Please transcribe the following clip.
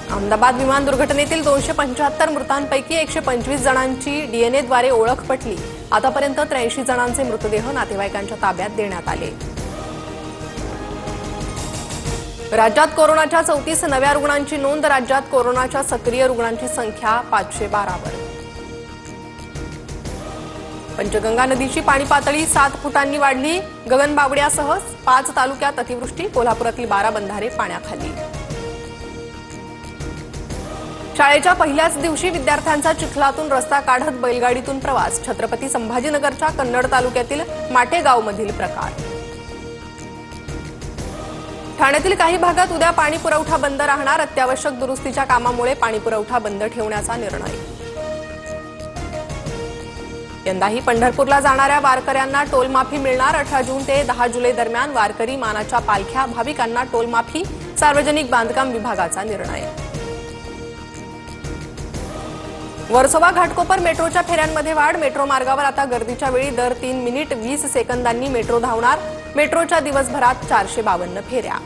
अहमदाबाद विमान दुर्घटनेतील 275 मृतांपैकी 125 जणांची डीएनएद्वारे ओळख पटली। आतापर्यंत 83 जणांचे मृतदेह नातेवाईकांच्या ताब्यात देण्यात आले। राज्यात कोरोनाच्या 34 नव्या रुग्णांची नोंद। राज्यात कोरोनाच्या सक्रिय रुग्णांची संख्या 512 वर। पंचगंगा नदीची पाणी पातळी 7 फुटांनी वाढली। गगनबावड्यासह 5 तालुक्यात अतिवृष्टी। कोल्हापुरातील 12 बंधारे पाण्याखाली। शाळेच्या पहिल्याच दिवशी विद्यार्थ्यांचा चिखलातून रस्ता काढत बैलगाडीतून प्रवास। छत्रपती संभाजीनगरच्या कन्नड तालुक्यातील माटेगावमधील प्रकार। ठाण्यातील काही भागात उद्या पाणी पुरवठा बंद राहणार। अत्यावश्यक दुरुस्तीच्या कामामुळे पाणी पुरवठा बंद ठेवण्याचा निर्णय। यंदाही पंढरपूरला जाणाऱ्या वारकऱ्यांना टोलमाफी मिळणार। 18 जून ते 10 जुलै दरम्यान वारकरी मानाच्या पालख्या भाविकांना टोलमाफी। सार्वजनिक बांधकाम विभागाचा निर्णय। वर्सोवा घाटकोपर मेट्रोच्या फेऱ्यांमध्ये वाढ। मेट्रो मार्गावर आता गर्दीच्या वेळी दर 3 मिनिट 20 सेकंदांनी मेट्रो धावणार। मेट्रोच्या दिवसभरात 452 फेऱ्या।